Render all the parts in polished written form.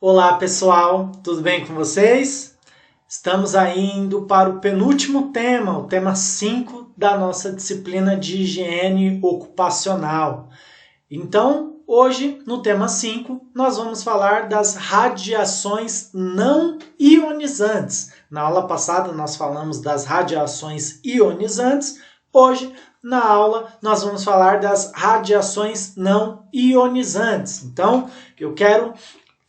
Olá pessoal, tudo bem com vocês? Estamos aí indo para o penúltimo tema, o tema 5 da nossa disciplina de higiene ocupacional. Então, hoje, no tema 5, nós vamos falar das radiações não ionizantes. Na aula passada nós falamos das radiações ionizantes, hoje na aula nós vamos falar das radiações não ionizantes. Então, eu quero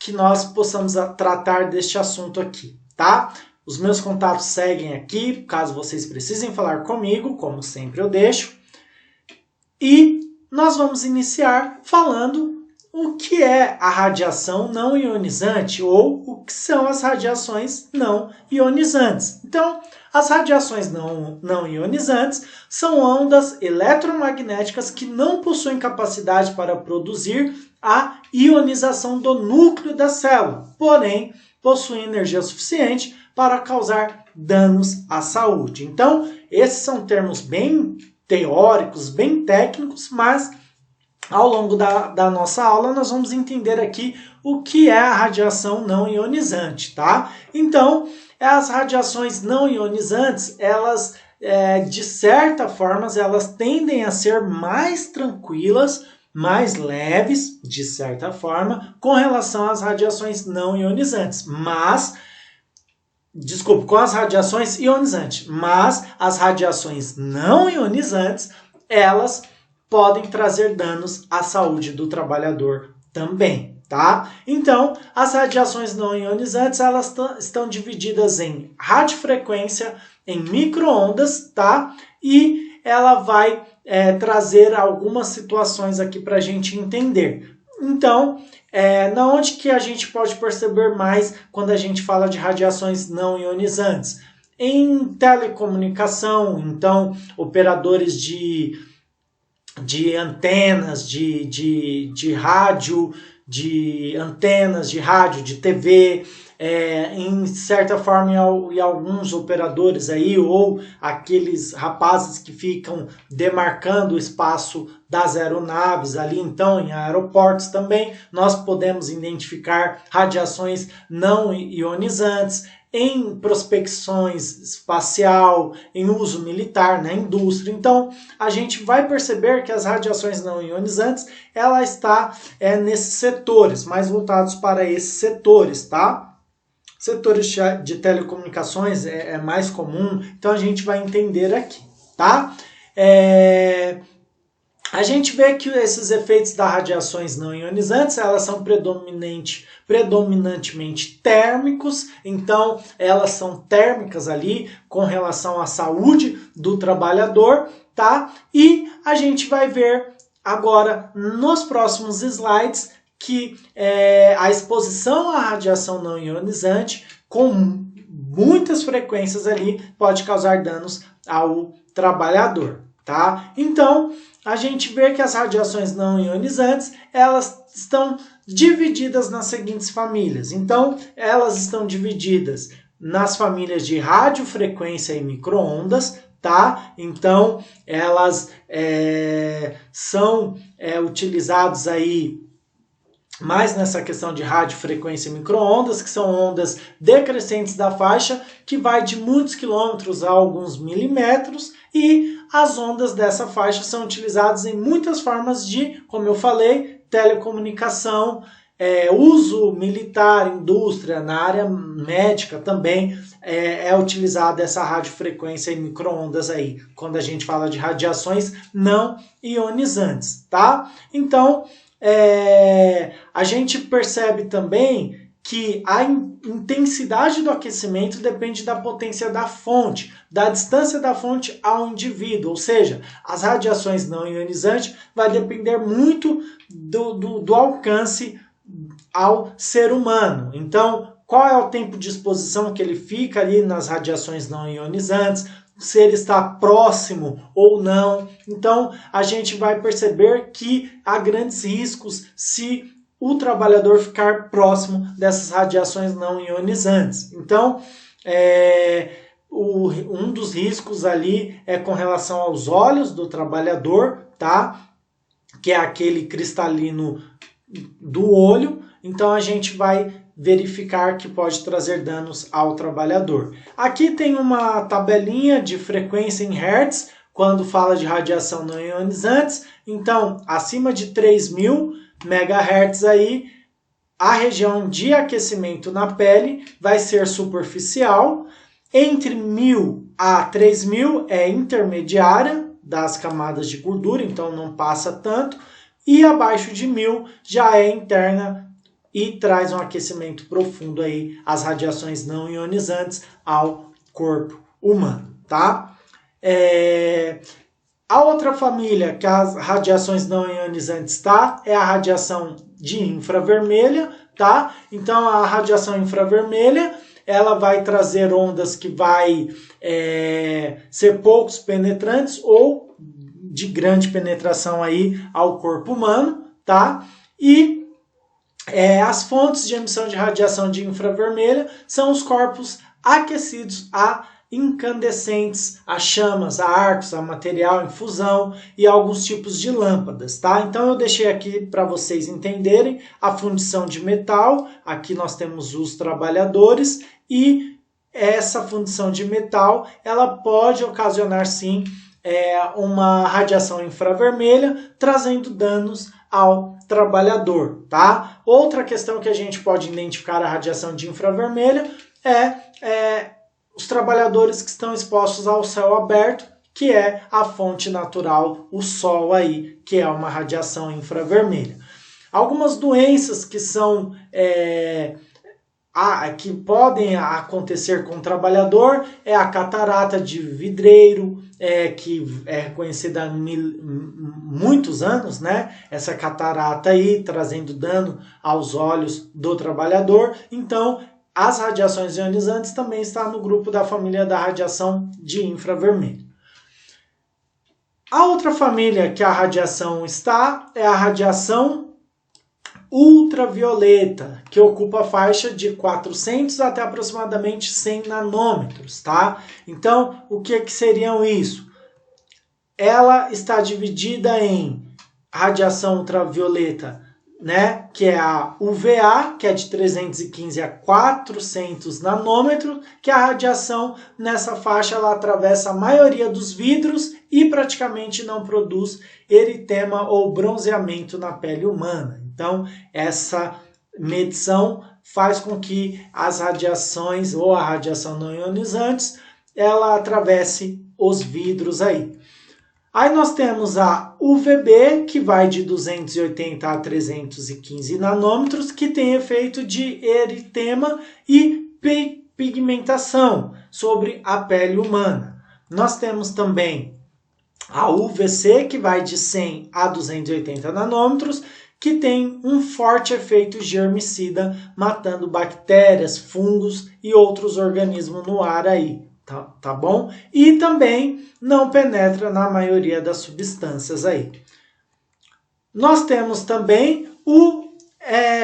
que nós possamos tratar deste assunto aqui, tá? Os meus contatos seguem aqui, caso vocês precisem falar comigo, como sempre eu deixo. E nós vamos iniciar falando o que é a radiação não ionizante ou o que são as radiações não ionizantes. Então, as radiações não ionizantes são ondas eletromagnéticas que não possuem capacidade para produzir a ionização do núcleo da célula, porém possuem energia suficiente para causar danos à saúde. Então, esses são termos bem teóricos, bem técnicos, mas ao longo da nossa aula nós vamos entender aqui o que é a radiação não ionizante, tá? Então, as radiações não ionizantes, elas, de certa forma, elas tendem a ser mais tranquilas, mais leves, de certa forma, com relação às radiações não ionizantes. Com as radiações ionizantes. Mas as radiações não ionizantes, elas podem trazer danos à saúde do trabalhador também, tá? Então, as radiações não ionizantes, elas estão divididas em radiofrequência, em micro-ondas, tá? E ela vai trazer algumas situações aqui para a gente entender. Então, na onde que a gente pode perceber mais quando a gente fala de radiações não ionizantes? Em telecomunicação, então, operadores de antenas, de rádio, de antenas, de rádio, de TV, em certa forma em alguns operadores aí, ou aqueles rapazes que ficam demarcando o espaço das aeronaves ali, então em aeroportos também, nós podemos identificar radiações não ionizantes, em prospecções espacial, em uso militar, na indústria. Então, a gente vai perceber que as radiações não ionizantes, ela está nesses setores, mais voltados para esses setores, tá? Setores de telecomunicações é mais comum, então a gente vai entender aqui, tá? A gente vê que esses efeitos das radiações não ionizantes, elas são predominantemente térmicos, então elas são térmicas ali com relação à saúde do trabalhador, tá? E a gente vai ver agora nos próximos slides que a exposição à radiação não ionizante com muitas frequências ali pode causar danos ao trabalhador, tá? Então, a gente vê que as radiações não ionizantes, elas estão divididas nas seguintes famílias. Então, elas estão divididas nas famílias de radiofrequência e micro-ondas, tá? Então, elas são utilizadas aí mais nessa questão de radiofrequência e micro-ondas, que são ondas decrescentes da faixa, que vai de muitos quilômetros a alguns milímetros, e as ondas dessa faixa são utilizadas em muitas formas de, como eu falei, telecomunicação, uso militar, indústria, na área médica também é utilizada essa radiofrequência e micro-ondas aí, quando a gente fala de radiações não ionizantes, tá? Então, a gente percebe também que a intensidade do aquecimento depende da potência da fonte, da distância da fonte ao indivíduo, ou seja, as radiações não ionizantes vai depender muito do alcance ao ser humano. Então, qual é o tempo de exposição que ele fica ali nas radiações não ionizantes, se ele está próximo ou não. Então, a gente vai perceber que há grandes riscos se o trabalhador ficar próximo dessas radiações não ionizantes. Então, um dos riscos ali é com relação aos olhos do trabalhador, tá? Que é aquele cristalino do olho, então a gente vai verificar que pode trazer danos ao trabalhador. Aqui tem uma tabelinha de frequência em hertz, quando fala de radiação não ionizantes. Então, acima de 3.000 MHz aí, a região de aquecimento na pele vai ser superficial. Entre 1.000 a 3.000 é intermediária das camadas de gordura, então não passa tanto. E abaixo de 1.000 já é interna e traz um aquecimento profundo aí, as radiações não ionizantes ao corpo humano, tá? A outra família que as radiações não ionizantes tá, é a radiação de infravermelha, tá? Então a radiação infravermelha, ela vai trazer ondas que vai ser poucos penetrantes ou de grande penetração aí ao corpo humano, tá? E as fontes de emissão de radiação de infravermelha são os corpos aquecidos a incandescentes, a chamas, a arcos, a material em fusão e alguns tipos de lâmpadas, tá? Então eu deixei aqui para vocês entenderem a fundição de metal. Aqui nós temos os trabalhadores e essa fundição de metal, ela pode ocasionar sim uma radiação infravermelha, trazendo danos ao trabalhador, tá? Outra questão que a gente pode identificar a radiação de infravermelha é os trabalhadores que estão expostos ao céu aberto, que é a fonte natural, o sol aí, que é uma radiação infravermelha. Algumas doenças que são que podem acontecer com o trabalhador é a catarata de vidreiro, que é reconhecida há muitos anos, né? Essa catarata aí trazendo dano aos olhos do trabalhador. Então, as radiações ionizantes também estão no grupo da família da radiação de infravermelho. A outra família que a radiação está é a radiação ultravioleta, que ocupa a faixa de 400 até aproximadamente 100 nanômetros, tá? Então, o que seriam isso? Ela está dividida em radiação ultravioleta, né, que é a UVA, que é de 315 a 400 nanômetros, que a radiação nessa faixa ela atravessa a maioria dos vidros e praticamente não produz eritema ou bronzeamento na pele humana. Então, essa medição faz com que as radiações ou a radiação não ionizantes ela atravesse os vidros aí. Aí nós temos a UVB, que vai de 280 a 315 nanômetros, que tem efeito de eritema e pigmentação sobre a pele humana. Nós temos também a UVC, que vai de 100 a 280 nanômetros, que tem um forte efeito germicida, matando bactérias, fungos e outros organismos no ar aí. Tá bom? E também não penetra na maioria das substâncias aí. Nós temos também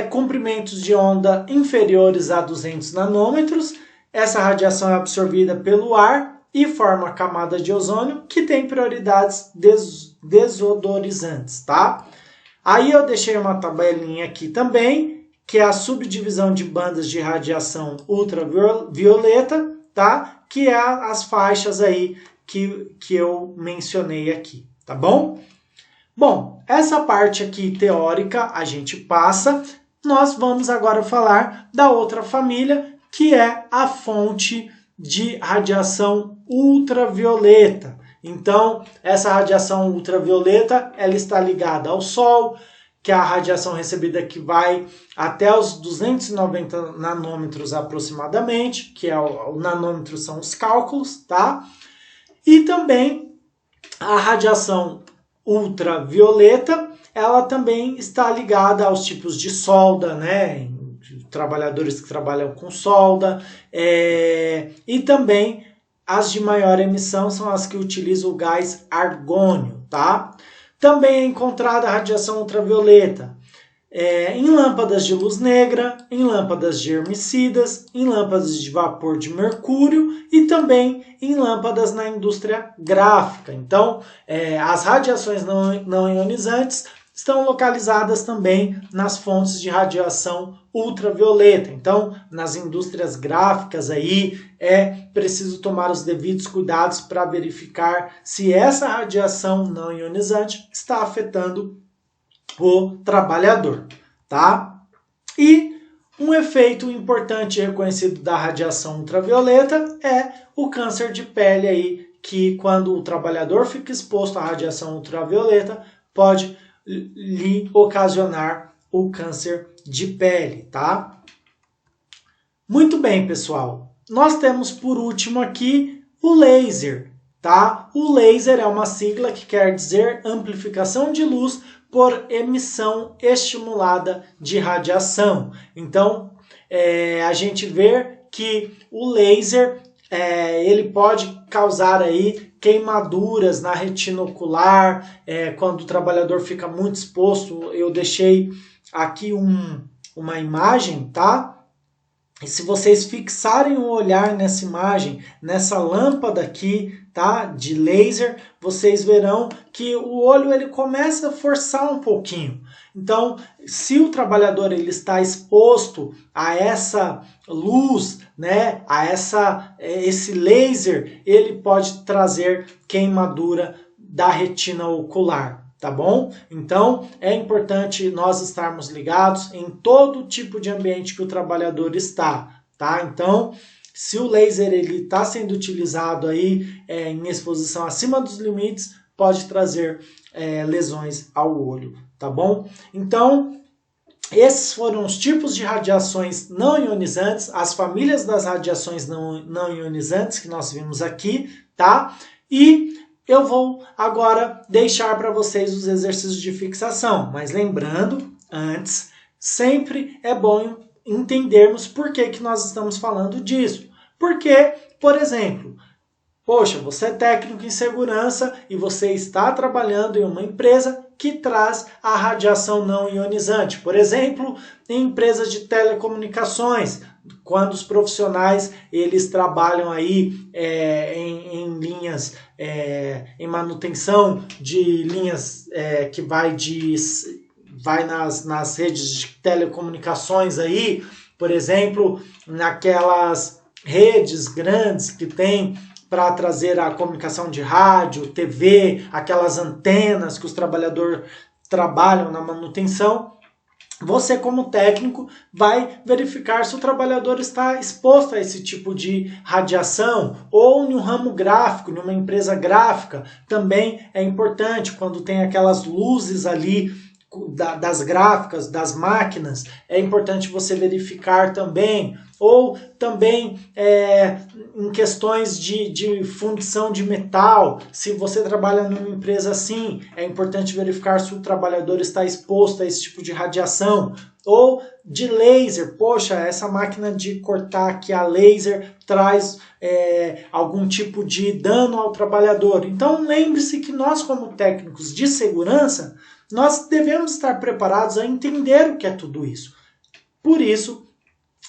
comprimentos de onda inferiores a 200 nanômetros. Essa radiação é absorvida pelo ar e forma a camada de ozônio, que tem propriedades desodorizantes, tá? Aí eu deixei uma tabelinha aqui também, que é a subdivisão de bandas de radiação ultravioleta, tá? Que é as faixas aí que eu mencionei aqui, tá bom? Bom, essa parte aqui teórica a gente passa. Nós vamos agora falar da outra família, que é a fonte de radiação ultravioleta. Então, essa radiação ultravioleta, ela está ligada ao Sol, que é a radiação recebida que vai até os 290 nanômetros aproximadamente, que o nanômetro são os cálculos, tá? E também a radiação ultravioleta, ela também está ligada aos tipos de solda, né? Trabalhadores que trabalham com solda, e também as de maior emissão são as que utilizam o gás argônio, tá? Também é encontrada a radiação ultravioleta em lâmpadas de luz negra, em lâmpadas germicidas, em lâmpadas de vapor de mercúrio e também em lâmpadas na indústria gráfica. Então, as radiações não ionizantes estão localizadas também nas fontes de radiação ultravioleta. Então, nas indústrias gráficas aí, é preciso tomar os devidos cuidados para verificar se essa radiação não ionizante está afetando o trabalhador, tá? E um efeito importante reconhecido da radiação ultravioleta é o câncer de pele aí, que quando o trabalhador fica exposto à radiação ultravioleta, pode lhe ocasionar o câncer de pele, tá? Muito bem, pessoal. Nós temos por último aqui o laser, tá? O laser é uma sigla que quer dizer amplificação de luz por emissão estimulada de radiação. Então, a gente vê que o laser ele pode causar aí queimaduras na retina ocular, quando o trabalhador fica muito exposto. Eu deixei aqui uma imagem, tá? E se vocês fixarem o olhar nessa imagem, nessa lâmpada aqui, tá, de laser, vocês verão que o olho ele começa a forçar um pouquinho. Então, se o trabalhador ele está exposto a essa luz, né, a esse laser, ele pode trazer queimadura da retina ocular. Tá bom? Então, é importante nós estarmos ligados em todo tipo de ambiente que o trabalhador está, tá? Então, se o laser ele está sendo utilizado aí em exposição acima dos limites, pode trazer lesões ao olho, tá bom? Então, esses foram os tipos de radiações não ionizantes, as famílias das radiações não ionizantes que nós vimos aqui, tá? E eu vou agora deixar para vocês os exercícios de fixação, mas lembrando, antes, sempre é bom entendermos por que nós estamos falando disso. Porque, por exemplo, poxa, você é técnico em segurança e você está trabalhando em uma empresa que traz a radiação não ionizante. Por exemplo, em empresas de telecomunicações, quando os profissionais eles trabalham aí em linhas, em manutenção de linhas que vai nas redes de telecomunicações aí, por exemplo, naquelas redes grandes que tem para trazer a comunicação de rádio, TV, aquelas antenas que os trabalhadores trabalham na manutenção. Você, como técnico, vai verificar se o trabalhador está exposto a esse tipo de radiação, ou no ramo gráfico, numa empresa gráfica, também é importante, quando tem aquelas luzes ali das gráficas, das máquinas, é importante você verificar também, ou também em questões de fundição de metal, se você trabalha numa empresa assim, é importante verificar se o trabalhador está exposto a esse tipo de radiação, ou de laser, poxa, essa máquina de cortar aqui a laser traz algum tipo de dano ao trabalhador. Então lembre-se que nós, como técnicos de segurança, nós devemos estar preparados a entender o que é tudo isso. Por isso,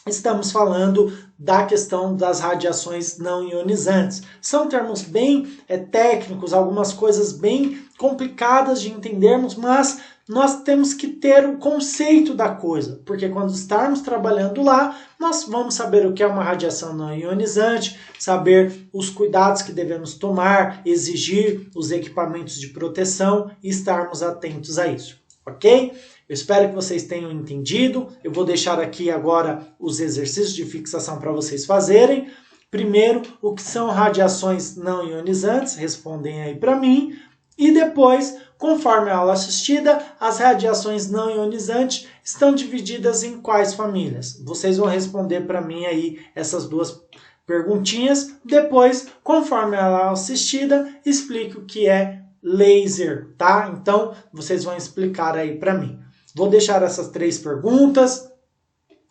estamos falando da questão das radiações não ionizantes. São termos bem técnicos, algumas coisas bem complicadas de entendermos, mas nós temos que ter o conceito da coisa, porque quando estarmos trabalhando lá, nós vamos saber o que é uma radiação não ionizante, saber os cuidados que devemos tomar, exigir os equipamentos de proteção e estarmos atentos a isso, ok? Eu espero que vocês tenham entendido. Eu vou deixar aqui agora os exercícios de fixação para vocês fazerem. Primeiro, o que são radiações não ionizantes? Respondem aí para mim. E depois, conforme a aula assistida, as radiações não ionizantes estão divididas em quais famílias? Vocês vão responder para mim aí essas duas perguntinhas. Depois, conforme a aula assistida, explique o que é laser, tá? Então, vocês vão explicar aí para mim. Vou deixar essas 3 perguntas.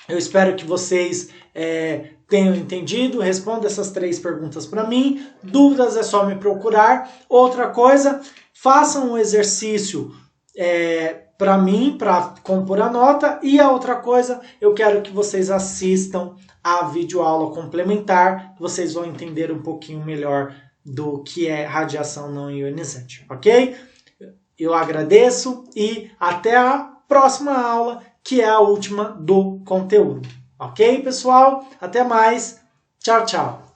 Eu espero que vocês tenham entendido. Responda essas 3 perguntas para mim. Dúvidas é só me procurar. Outra coisa, façam um exercício para mim, para compor a nota. E a outra coisa, eu quero que vocês assistam a videoaula complementar. Vocês vão entender um pouquinho melhor do que é radiação não ionizante, ok? Eu agradeço e até a próxima aula, que é a última do conteúdo. Ok, pessoal? Até mais. Tchau, tchau.